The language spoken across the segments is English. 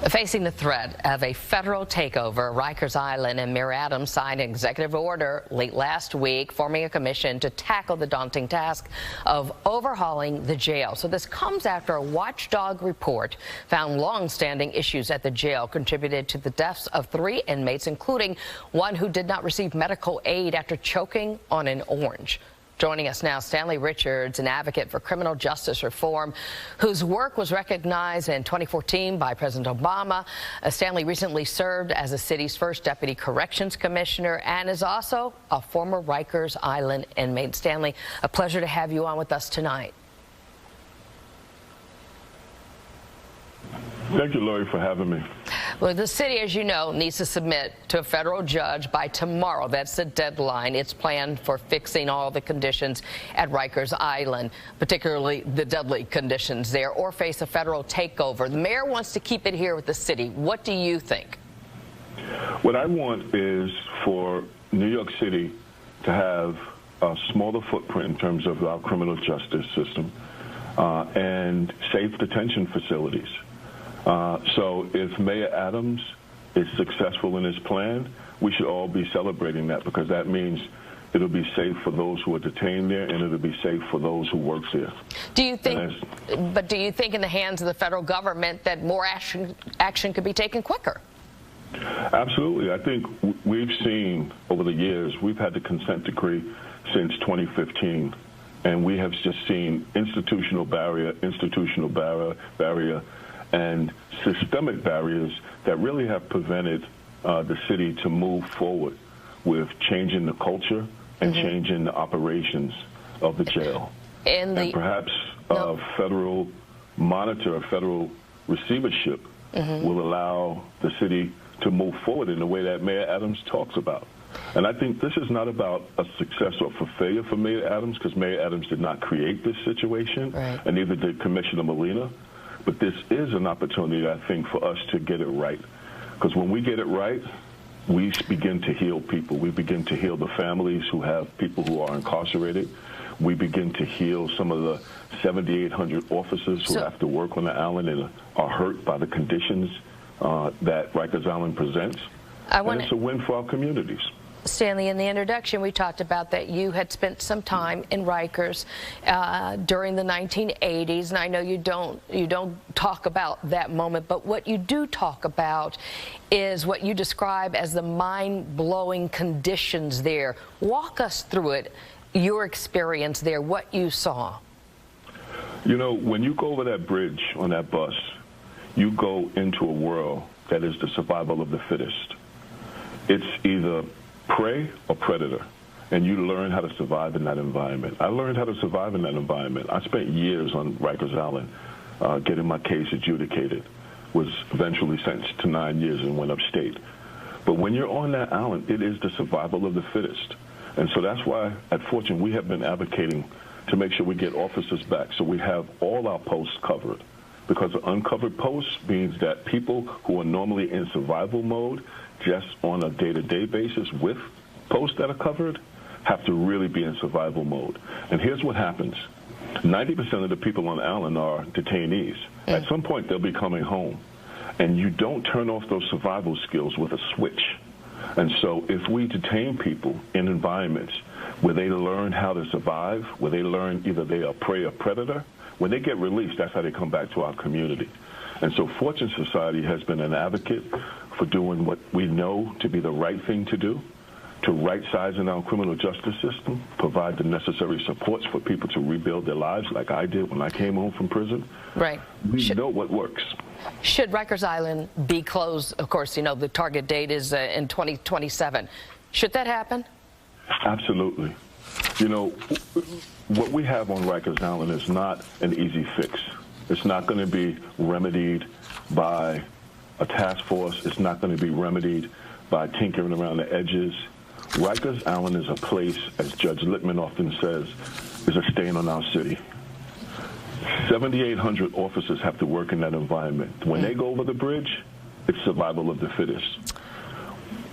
Facing the threat of a federal takeover, Rikers Island and Mayor Adams signed an executive order late last week forming a commission to tackle the daunting task of overhauling the jail. So this comes after a watchdog report found long-standing issues at the jail contributed to the deaths of 3 inmates, including one who did not receive medical aid after choking on an orange. Joining us now, Stanley Richards, an advocate for criminal justice reform, whose work was recognized in 2014 by President Obama. Stanley recently served as the city's first deputy corrections commissioner and is also a former Rikers Island inmate. Stanley, a pleasure to have you on with us tonight. Thank you, Lori, for having me. Well, the city, as you know, needs to submit to a federal judge by tomorrow. That's the deadline. It's planned for fixing all the conditions at Rikers Island, particularly the deadly conditions there, or face a federal takeover. The mayor wants to keep it here with the city. What do you think? What I want is for New York City to have a smaller footprint in terms of our criminal justice system and safe detention facilities. So if Mayor Adams is successful in his plan, we should all be celebrating that, because that means it'll be safe for those who are detained there, and it'll be safe for those who work there. Do you think, but do you think in the hands of the federal government that more action could be taken quicker? Absolutely. I think we've seen over the years, we've had the consent decree since 2015, and we have just seen institutional barrier, and systemic barriers that really have prevented the city to move forward with changing the culture and changing the operations of the jail. And perhaps a federal monitor, a federal receivership will allow the city to move forward in the way that Mayor Adams talks about. And I think this is not about a success or for failure for Mayor Adams, because Mayor Adams did not create this situation, and neither did Commissioner Molina. But this is an opportunity, I think, for us to get it right. Because when we get it right, we begin to heal people. We begin to heal the families who have people who are incarcerated. We begin to heal some of the 7,800 officers who have to work on the island and are hurt by the conditions that Rikers Island presents. And it's a win for our communities. Stanley, in the introduction, we talked about that you had spent some time in Rikers during the 1980s, and I know you don't talk about that moment, but what you do talk about is what you describe as the mind-blowing conditions there. Walk us through it, your experience there, what you saw. You know, when you go over that bridge on that bus, you go into a world that is the survival of the fittest. It's either prey or predator, and you learn how to survive in that environment. I learned how to survive in that environment. I spent years on Rikers Island getting my case adjudicated, was eventually sentenced to 9 years and went upstate. But when you're on that island, it is the survival of the fittest. And so that's why at Fortune we have been advocating to make sure we get officers back so we have all our posts covered. Because uncovered posts means that people who are normally in survival mode just on a day-to-day basis with posts that are covered have to really be in survival mode. And here's what happens. 90% of the people on the island are detainees. At some point, they'll be coming home. And you don't turn off those survival skills with a switch. And so if we detain people in environments where they learn how to survive, where they learn either they are prey or predator, when they get released, that's how they come back to our community. And so Fortune Society has been an advocate for doing what we know to be the right thing to do, to right-size in our criminal justice system, provide the necessary supports for people to rebuild their lives like I did when I came home from prison. Right. We know what works. Should Rikers Island be closed? Of course, you know, the target date is in 2027. Should that happen? Absolutely. You know, what we have on Rikers Island is not an easy fix. It's not going to be remedied by a task force. It's not going to be remedied by tinkering around the edges. Rikers Island is a place, as Judge Littman often says, is a stain on our city. 7,800 officers have to work in that environment. When they go over the bridge, it's survival of the fittest.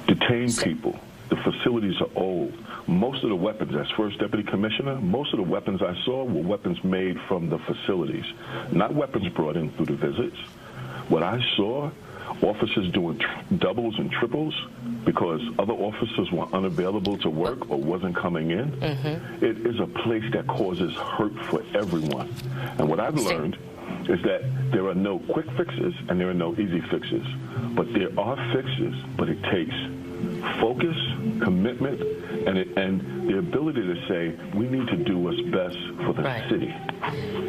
Detained people. The facilities are old. Most of the weapons, as first deputy commissioner, most of the weapons I saw were weapons made from the facilities, not weapons brought in through the visits. What I saw officers doing doubles and triples because other officers were unavailable to work or wasn't coming in. It is a place that causes hurt for everyone. And what I've learned is that there are no quick fixes and there are no easy fixes. But there are fixes, but it takes focus, commitment, and the ability to say, we need to do what's best for the city.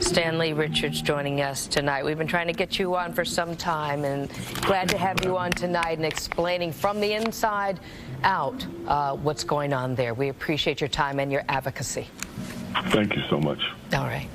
Stanley Richards joining us tonight. We've been trying to get you on for some time, and glad to have you on tonight and explaining from the inside out what's going on there. We appreciate your time and your advocacy. Thank you so much. All right.